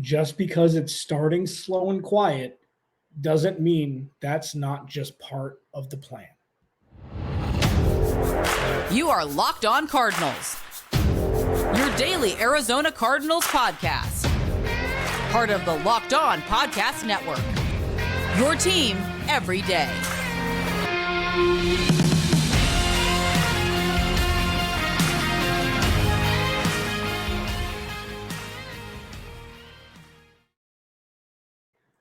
Just because it's starting slow and quiet doesn't mean that's not just part of the plan. You are Locked On Cardinals, your daily Arizona Cardinals podcast. Part of the Locked On Podcast Network, your team every day.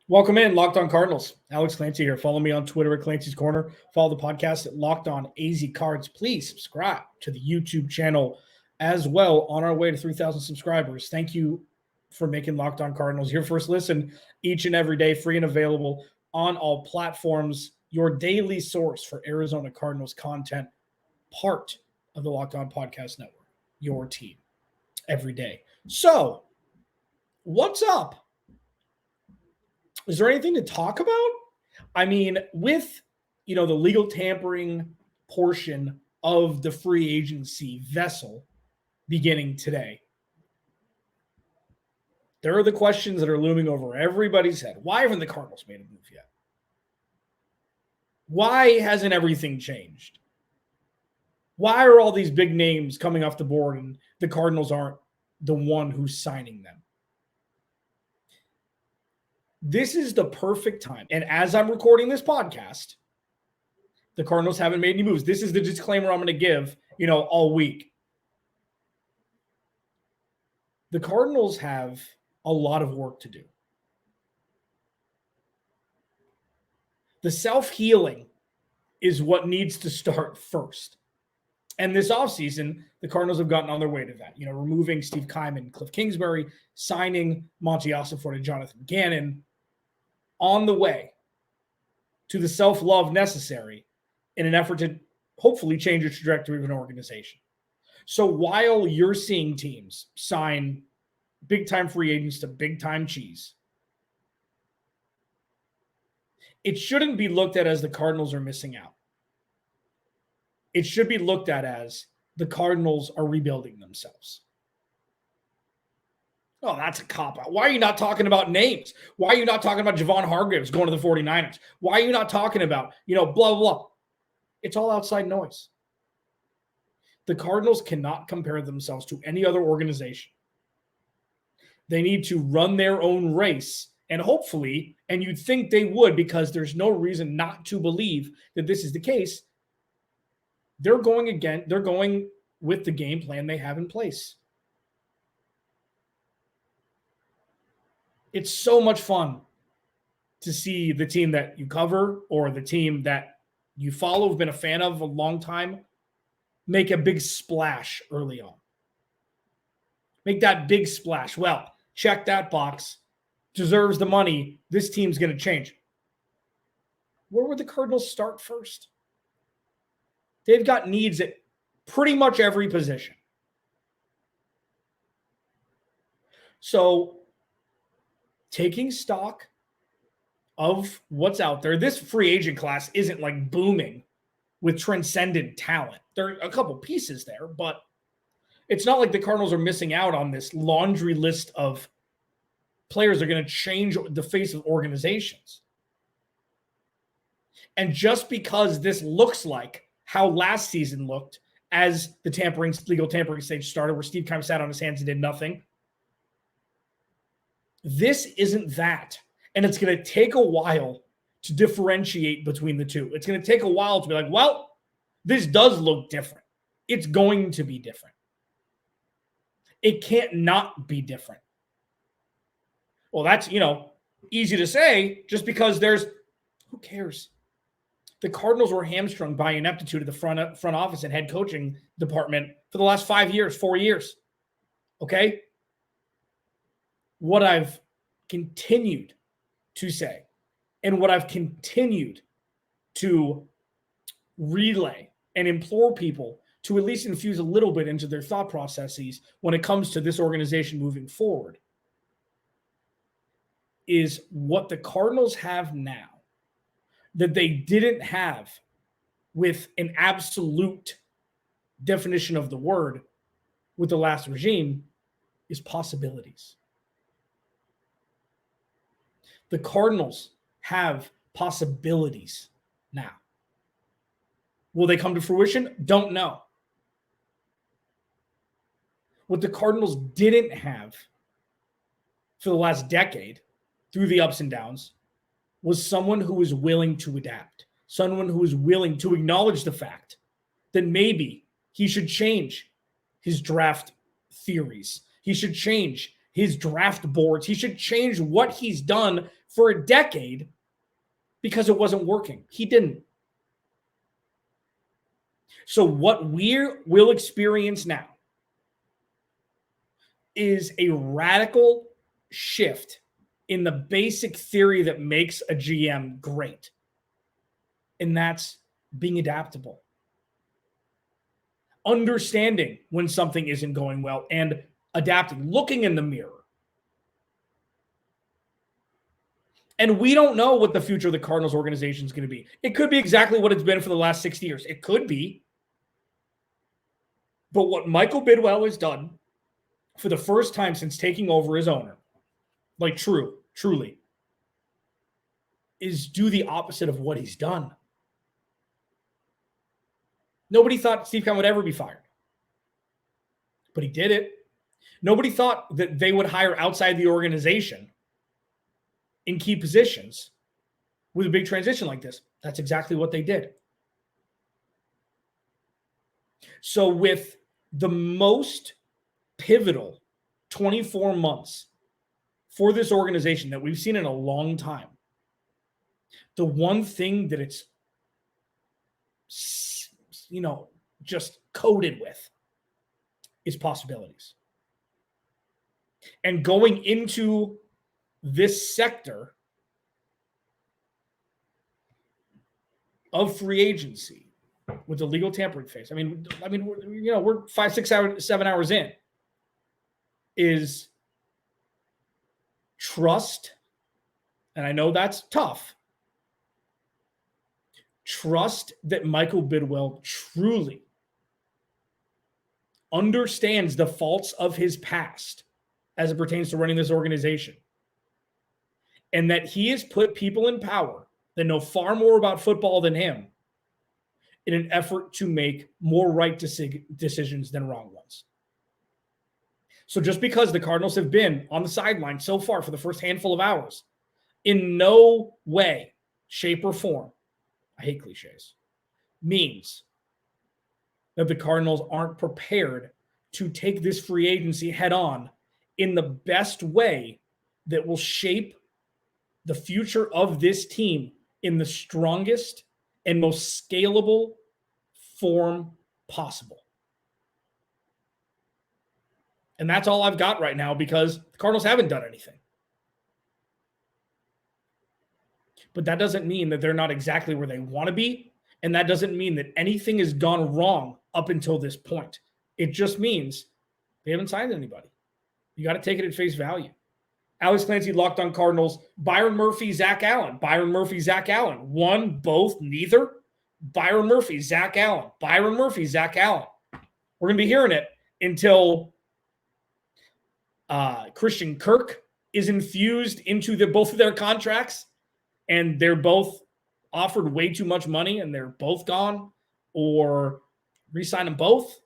Welcome in, Locked On Cardinals. Alex Clancy here. Follow me on Twitter at Clancy's Corner. Follow the podcast at Locked On AZ Cards. Please subscribe to the YouTube channel as well. On our way to 3,000 subscribers. Thank you for making Locked On Cardinals your first listen each and every day, free and available on all platforms. Your daily source for Arizona Cardinals content, part of the Locked On Podcast Network. Your team every day. So, what's up? Is there anything to talk about? I mean, with, the legal tampering portion of the free agency vessel beginning today, there are the questions that are looming over everybody's head. Why haven't the Cardinals made a move yet? Why hasn't everything changed? Why are all these big names coming off the board and the Cardinals aren't the one who's signing them? This is the perfect time. And as I'm recording this podcast, the Cardinals haven't made any moves. This is the disclaimer I'm going to give, all week. The Cardinals have a lot of work to do. The self-healing is what needs to start first. And this offseason, the Cardinals have gotten on their way to that. Removing Steve Keiman, Cliff Kingsbury, signing Monti Ossenfort and Jonathan Gannon, on the way to the self-love necessary in an effort to hopefully change the trajectory of an organization. So while you're seeing teams sign big-time free agents to big-time cheese, it shouldn't be looked at as the Cardinals are missing out. It should be looked at as the Cardinals are rebuilding themselves. Oh, that's a cop-out. Why are you not talking about names? Why are you not talking about Javon Hargraves going to the 49ers? Why are you not talking about, blah, blah. It's all outside noise. The Cardinals cannot compare themselves to any other organization. They need to run their own race, and hopefully, and you'd think they would because there's no reason not to believe that this is the case, they're going with the game plan they have in place. It's so much fun to see the team that you cover or the team that you follow, have been a fan of a long time, make a big splash early on. Make that big splash. Well, check that box. Deserves the money. This team's going to change. Where would the Cardinals start first? They've got needs at pretty much every position. So, taking stock of what's out there, this free agent class isn't like booming with transcendent talent. There are a couple pieces there, but it's not like the Cardinals are missing out on this laundry list of players that are going to change the face of organizations. And just because this looks like how last season looked as the legal tampering stage started, where Steve Keim sat on his hands and did nothing, this isn't that. And it's going to take a while to differentiate between the two. It's going to take a while to be like, well, this does look different. It's going to be different. It can't not be different. Well, that's, easy to say just because who cares? The Cardinals were hamstrung by ineptitude of the front office and head coaching department for the last 4 years. Okay? What I've continued to say and what I've continued to relay and implore people to at least infuse a little bit into their thought processes when it comes to this organization moving forward is what the Cardinals have now that they didn't have with an absolute definition of the word with the last regime is possibilities. The Cardinals have possibilities now. Will they come to fruition? Don't know. What the Cardinals didn't have for the last decade, through the ups and downs, was someone who was willing to adapt, someone who was willing to acknowledge the fact that maybe he should change his draft theories. He should change his draft boards. He should change what he's done for a decade because it wasn't working. He didn't. So what we will experience now is a radical shift in the basic theory that makes a GM great. And that's being adaptable. Understanding when something isn't going well and adapting, looking in the mirror. And we don't know what the future of the Cardinals organization is going to be. It could be exactly what it's been for the last 60 years. It could be. But what Michael Bidwell has done for the first time since taking over as owner, like truly, is do the opposite of what he's done. Nobody thought Steve Keim would ever be fired. But he did it. Nobody thought that they would hire outside the organization in key positions with a big transition like this. That's exactly what they did. So with the most pivotal 24 months for this organization that we've seen in a long time, the one thing that it's, just coated with is possibilities. And going into this sector of free agency with the legal tampering phase, we're 5, 6 hours, 7 hours in, is trust. And I know that's tough. Trust that Michael Bidwell truly understands the faults of his past as it pertains to running this organization. And that he has put people in power that know far more about football than him in an effort to make more right decisions than wrong ones. So just because the Cardinals have been on the sideline so far for the first handful of hours, in no way, shape, or form, I hate cliches, means that the Cardinals aren't prepared to take this free agency head on in the best way that will shape the future of this team in the strongest and most scalable form possible. And that's all I've got right now because the Cardinals haven't done anything. But that doesn't mean that they're not exactly where they want to be. And that doesn't mean that anything has gone wrong up until this point. It just means they haven't signed anybody. You got to take it at face value. Alex Clancy, Locked On Cardinals. Byron Murphy, Zach Allen. Byron Murphy, Zach Allen. One, both, neither. Byron Murphy, Zach Allen. Byron Murphy, Zach Allen. We're going to be hearing it until Christian Kirk is infused into both of their contracts and they're both offered way too much money and they're both gone, or re-sign them both,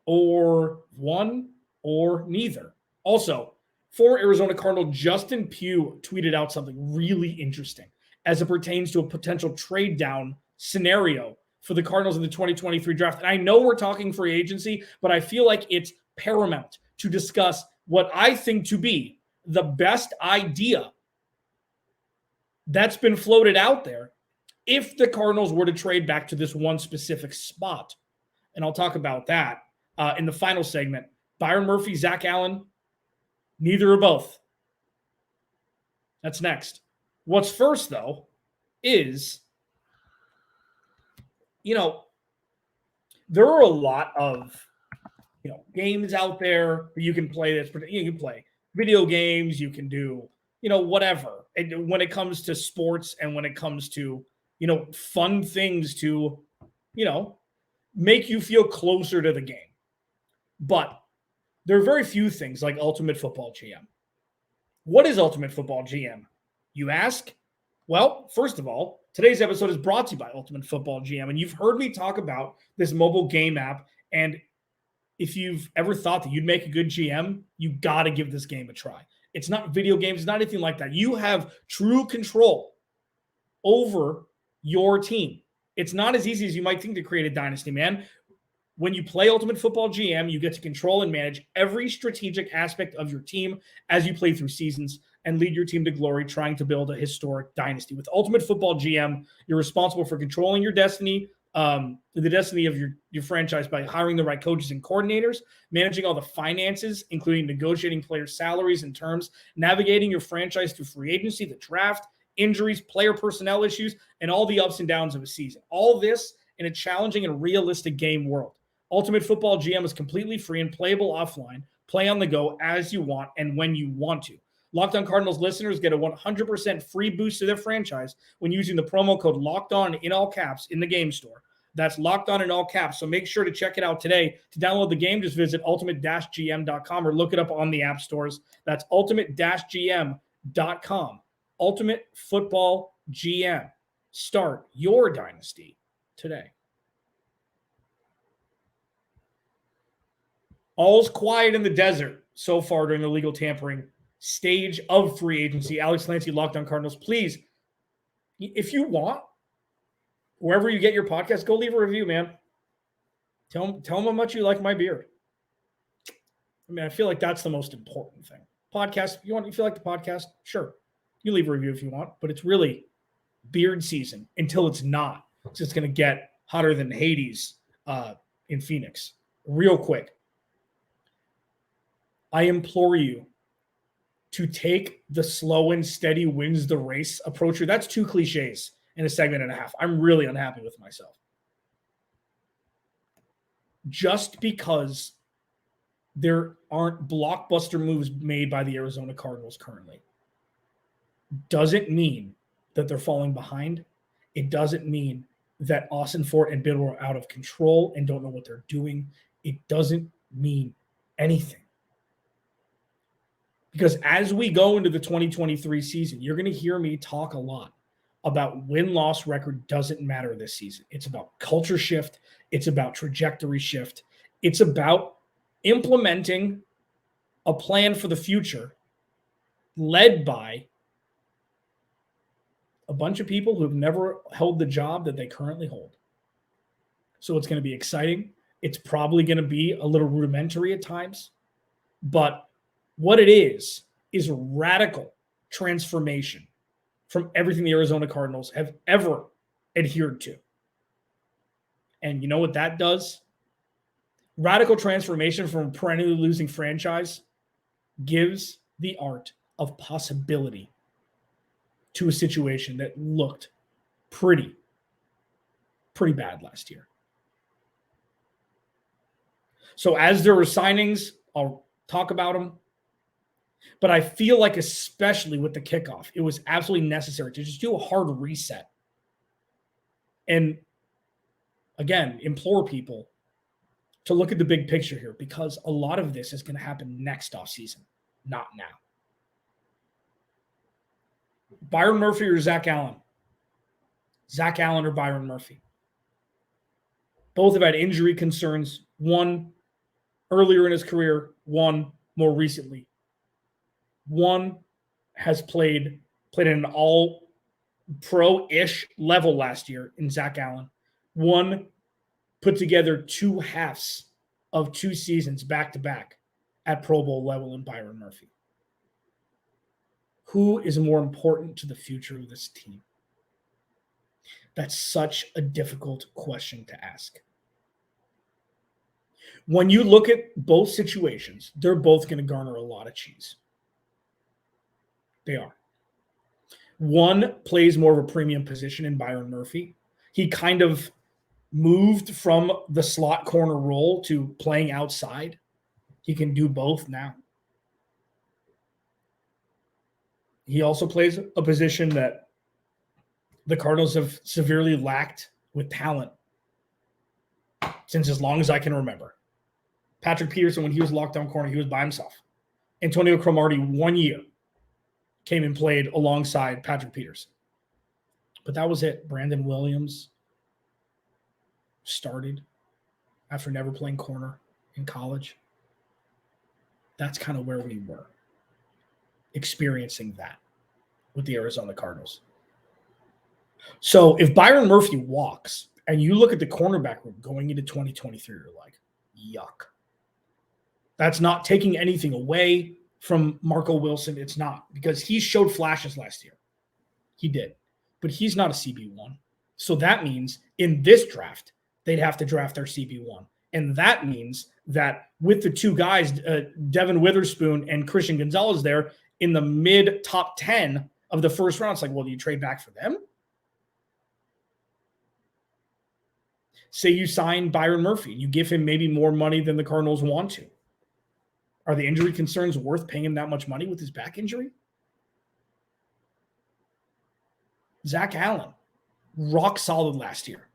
or one, or neither. Also, former Arizona Cardinal Justin Pugh tweeted out something really interesting as it pertains to a potential trade down scenario for the Cardinals in the 2023 draft. And I know we're talking free agency, but I feel like it's paramount to discuss what I think to be the best idea that's been floated out there if the Cardinals were to trade back to this one specific spot. And I'll talk about that in the final segment. Byron Murphy, Zach Allen, neither or both. That's next. What's first, though, is, there are a lot of, games out there that you can play. You can play video games. You can do, whatever. And when it comes to sports and when it comes to, fun things to, make you feel closer to the game. But there are very few things like Ultimate Football GM. What is Ultimate Football GM? You ask? Well, first of all, today's episode is brought to you by Ultimate Football GM, and you've heard me talk about this mobile game app, and if you've ever thought that you'd make a good GM, you got to give this game a try. It's not video games, it's not anything like that. You have true control over your team. It's not as easy as you might think to create a dynasty, man. When you play Ultimate Football GM, you get to control and manage every strategic aspect of your team as you play through seasons and lead your team to glory, trying to build a historic dynasty. With Ultimate Football GM, you're responsible for controlling your destiny, the destiny of your franchise by hiring the right coaches and coordinators, managing all the finances, including negotiating player salaries and terms, navigating your franchise through free agency, the draft, injuries, player personnel issues, and all the ups and downs of a season. All this in a challenging and realistic game world. Ultimate Football GM is completely free and playable offline. Play on the go as you want and when you want to. Locked On Cardinals listeners get a 100% free boost to their franchise when using the promo code Locked On in all caps in the game store. That's Locked On in all caps, so make sure to check it out today. To download the game, just visit ultimate-gm.com or look it up on the app stores. That's ultimate-gm.com. Ultimate Football GM. Start your dynasty today. All's quiet in the desert so far during the legal tampering stage of free agency. Alex Clancy, Locked On Cardinals. Please, if you want, wherever you get your podcast, go leave a review, man. Tell them how much you like my beard. I mean, I feel like that's the most important thing. Podcast, you feel like the podcast? Sure. You leave a review if you want, but it's really beard season until it's not. So it's going to get hotter than Hades in Phoenix. Real quick. I implore you to take the slow and steady wins the race approach. That's 2 cliches in a segment and a half. I'm really unhappy with myself. Just because there aren't blockbuster moves made by the Arizona Cardinals currently doesn't mean that they're falling behind. It doesn't mean that Ossenfort and Biddle are out of control and don't know what they're doing. It doesn't mean anything. Because as we go into the 2023 season, you're going to hear me talk a lot about win-loss record doesn't matter this season. It's about culture shift. It's about trajectory shift. It's about implementing a plan for the future led by a bunch of people who've never held the job that they currently hold. So it's going to be exciting. It's probably going to be a little rudimentary at times, but what it is radical transformation from everything the Arizona Cardinals have ever adhered to. And you know what that does? Radical transformation from a perennially losing franchise gives the art of possibility to a situation that looked pretty bad last year. So as there were signings, I'll talk about them. But I feel like, especially with the kickoff, it was absolutely necessary to just do a hard reset. And again, implore people to look at the big picture here, because a lot of this is going to happen next offseason, not now. Byron Murphy or Zach Allen? Zach Allen or Byron Murphy? Both have had injury concerns. One earlier in his career, one more recently. One has played at an all-pro-ish level last year in Zach Allen. One put together 2 halves of 2 seasons back-to-back at Pro Bowl level in Byron Murphy. Who is more important to the future of this team? That's such a difficult question to ask. When you look at both situations, they're both going to garner a lot of cheese. They are. One plays more of a premium position in Byron Murphy. He kind of moved from the slot corner role to playing outside. He can do both now. He also plays a position that the Cardinals have severely lacked with talent since as long as I can remember. Patrick Peterson, when he was locked down corner, he was by himself. Antonio Cromartie, 1 year. came and played alongside Patrick Peterson. But that was it. Brandon Williams started after never playing corner in college. That's kind of where we were, experiencing that with the Arizona Cardinals. So if Byron Murphy walks and you look at the cornerback room going into 2023, you're like, yuck. That's not taking anything away from Marco Wilson. It's not, because he showed flashes last year. He did. But he's not a CB1. So that means in this draft, they'd have to draft their CB1. And that means that with the two guys, Devin Witherspoon and Christian Gonzalez there in the mid top 10 of the first round, it's like, well, do you trade back for them? Say you sign Byron Murphy, you give him maybe more money than the Cardinals want to. Are the injury concerns worth paying him that much money with his back injury? Zach Allen, rock solid last year.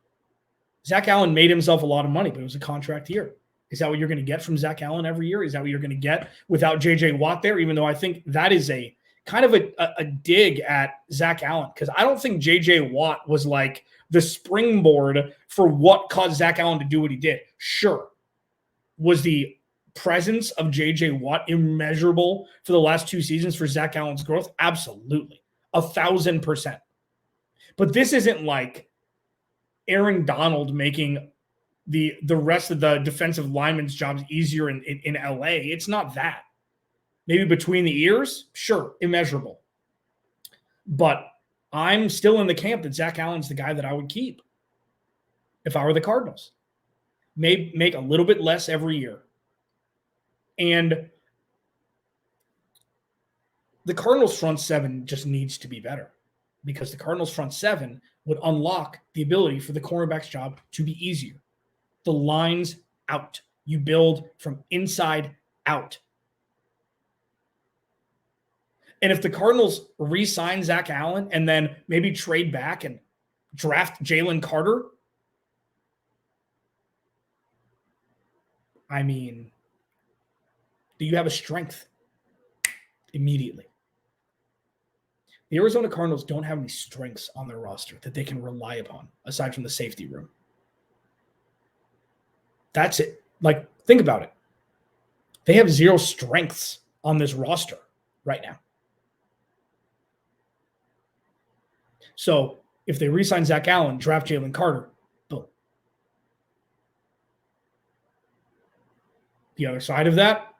Zach Allen made himself a lot of money, but it was a contract year. Is that what you're going to get from Zach Allen every year? Is that what you're going to get without J.J. Watt there? Even though I think that is a kind of a dig at Zach Allen, because I don't think J.J. Watt was like the springboard for what caused Zach Allen to do what he did. Sure. Was the presence of J.J. Watt immeasurable for the last 2 seasons for Zach Allen's growth? Absolutely. 1,000%. But this isn't like Aaron Donald making the rest of the defensive linemen's jobs easier in LA. It's not that. Maybe between the ears, sure, immeasurable. But I'm still in the camp that Zach Allen's the guy that I would keep if I were the Cardinals. Maybe make a little bit less every year. And the Cardinals front seven just needs to be better, because the Cardinals front seven would unlock the ability for the cornerback's job to be easier. The lines out. You build from inside out. And if the Cardinals re-sign Zach Allen and then maybe trade back and draft Jalen Carter, I mean, do you have a strength immediately? The Arizona Cardinals don't have any strengths on their roster that they can rely upon aside from the safety room. That's it. Like, think about it. They have 0 strengths on this roster right now. So if they re-sign Zach Allen, draft Jalen Carter, boom. The other side of that,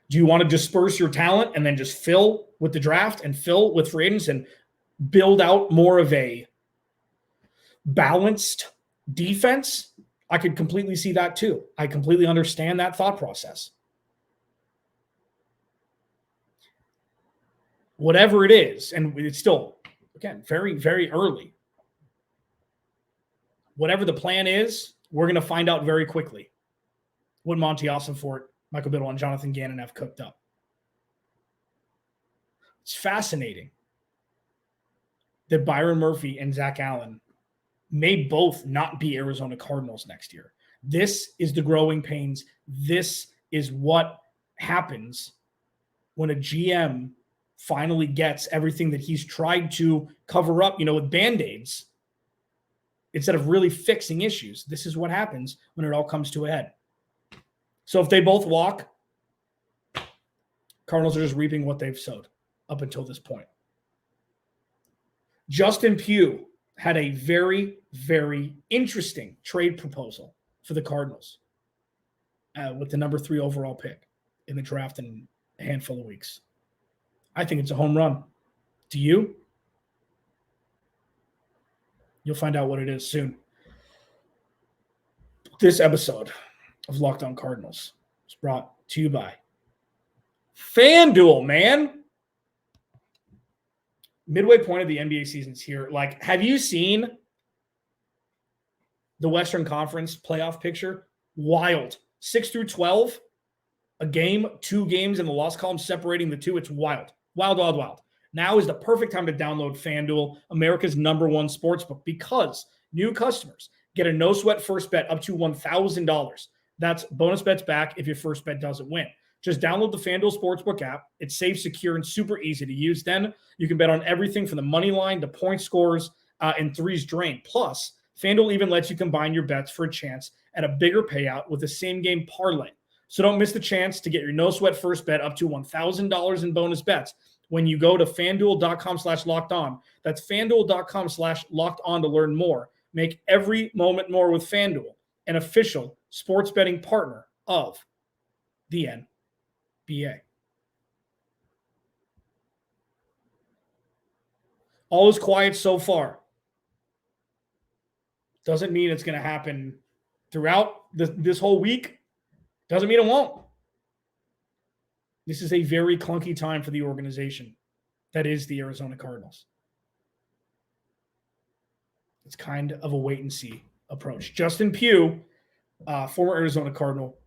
do you want to disperse your talent and then just fill with the draft and fill with free agents and build out more of a balanced defense? I could completely see that too. I completely understand that thought process. Whatever it is, and it's still, again, very, very early. Whatever the plan is, we're going to find out very quickly what Monti Ossenfort, Michael Biddle, and Jonathan Gannon have cooked up. It's fascinating that Byron Murphy and Zach Allen may both not be Arizona Cardinals next year. This is the growing pains. This is what happens when a GM finally gets everything that he's tried to cover up, with Band-Aids, instead of really fixing issues. This is what happens when it all comes to a head. So if they both walk, Cardinals are just reaping what they've sowed up until this point. Justin Pugh had a very, very interesting trade proposal for the Cardinals with the number 3 overall pick in the draft in a handful of weeks. I think it's a home run. Do you? You'll find out what it is soon. This episode of Locked On Cardinals is brought to you by FanDuel, man. Midway point of the NBA season's here. Like, have you seen the Western Conference playoff picture? Wild. 6 through 12, a game, 2 games in the loss column separating the two. It's wild. Wild, wild, wild. Now is the perfect time to download FanDuel, America's #1 sportsbook, because new customers get a no-sweat first bet up to $1,000. That's bonus bets back if your first bet doesn't win. Just download the FanDuel Sportsbook app. It's safe, secure, and super easy to use. Then you can bet on everything from the money line to point scores and threes drained. Plus, FanDuel even lets you combine your bets for a chance at a bigger payout with a same-game parlay. So don't miss the chance to get your no-sweat first bet up to $1,000 in bonus bets when you go to FanDuel.com/lockedon. That's FanDuel.com/lockedon to learn more. Make every moment more with FanDuel, an official sports betting partner of the NBA. All is quiet so far. Doesn't mean it's going to happen throughout this whole week. Doesn't mean it won't. This is a very clunky time for the organization that is the Arizona Cardinals. It's kind of a wait-and-see approach. Justin Pugh, former Arizona Cardinal,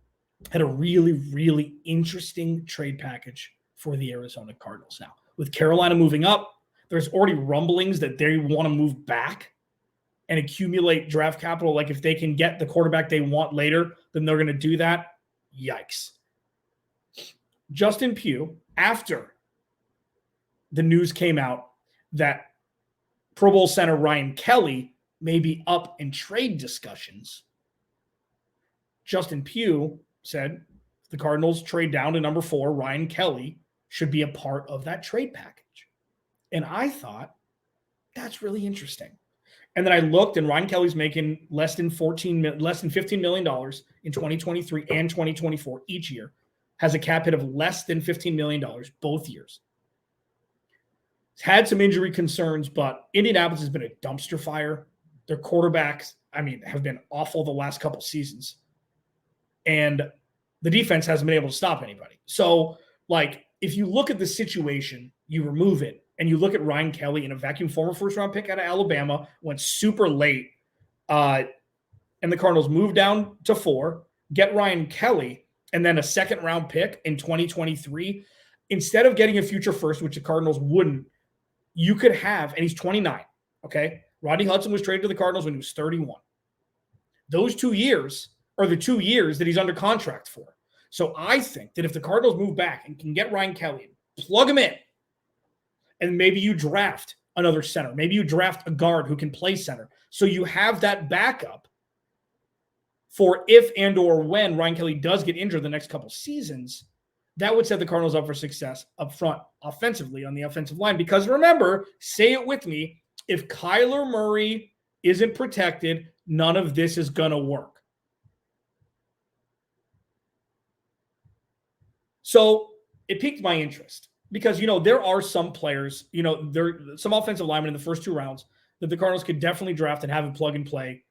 had a really, really interesting trade package for the Arizona Cardinals now. With Carolina moving up, there's already rumblings that they want to move back and accumulate draft capital. Like if they can get the quarterback they want later, then they're going to do that. Yikes. Justin Pugh, after the news came out that Pro Bowl center Ryan Kelly may be up in trade discussions, Justin Pugh said if the Cardinals trade down to number 4, Ryan Kelly should be a part of that trade package. And I thought, that's really interesting. And then I looked, and Ryan Kelly's making less than $15 million in 2023 and 2024 each year. Has a cap hit of less than $15 million both years. He's had some injury concerns, but Indianapolis has been a dumpster fire. Their quarterbacks, have been awful the last couple seasons. And the defense hasn't been able to stop anybody. So, if you look at the situation, you remove it, and you look at Ryan Kelly in a vacuum, former first-round pick out of Alabama, went super late, and the Cardinals moved down to 4, get Ryan Kelly, and then a second-round pick in 2023. Instead of getting a future first, which the Cardinals wouldn't, you could have, and he's 29, okay? Rodney Hudson was traded to the Cardinals when he was 31. Those 2 years are the 2 years that he's under contract for. So I think that if the Cardinals move back and can get Ryan Kelly, plug him in, and maybe you draft another center. Maybe you draft a guard who can play center. So you have that backup for if and or when Ryan Kelly does get injured the next couple seasons. That would set the Cardinals up for success up front offensively on the offensive line. Because remember, say it with me, if Kyler Murray isn't protected, none of this is going to work. So it piqued my interest because, there are some players, there are some offensive linemen in the first 2 rounds that the Cardinals could definitely draft and have a plug and play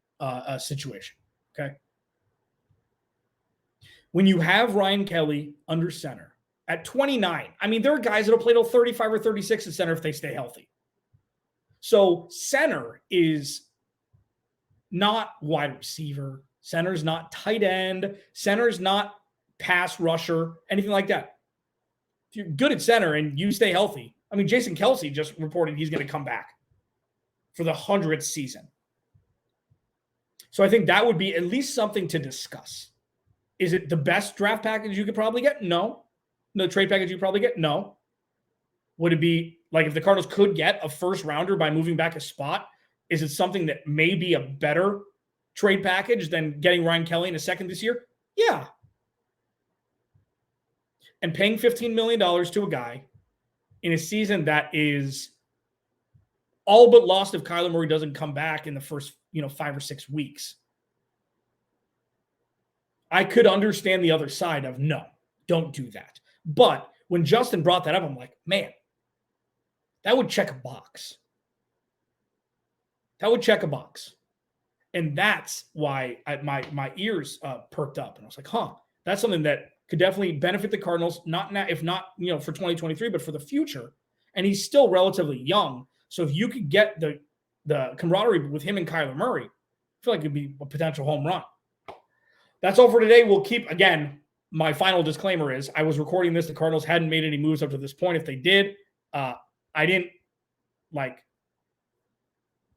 situation. Okay. When you have Ryan Kelly under center at 29, there are guys that will play till 35 or 36 at center if they stay healthy. So center is not wide receiver. Center's not tight end. Center's not pass rusher, anything like that. If you're good at center and you stay healthy, Jason Kelce just reported he's going to come back for the 100th season. So I think that would be at least something to discuss. Is it the best draft package you could probably get? No. No trade package you could probably get? No. Would it be like if the Cardinals could get a first rounder by moving back a spot? Is it something that may be a better trade package than getting Ryan Kelly in a second this year? Yeah. And paying $15 million to a guy in a season that is all but lost if Kyler Murray doesn't come back in the first, 5 or 6 weeks. I could understand the other side of no, don't do that. But when Justin brought that up, I'm like, man, that would check a box. That would check a box. And that's why my ears perked up. And I was like, that's something that could definitely benefit the Cardinals, not now, if not, for 2023, but for the future. And he's still relatively young. So if you could get the camaraderie with him and Kyler Murray, I feel like it'd be a potential home run. That's all for today. We'll keep, again, my final disclaimer is I was recording this. The Cardinals hadn't made any moves up to this point. If they did, I didn't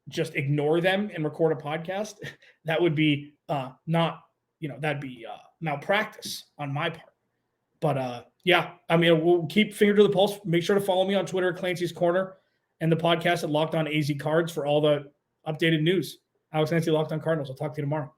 just ignore them and record a podcast. That would be that'd be malpractice on my part. But yeah, I mean, we'll keep finger to the pulse. Make sure to follow me on Twitter at Clancy's Corner and the podcast at Locked On AZ Cards for all the updated news. Alex Clancy, Locked On Cardinals. I'll talk to you tomorrow.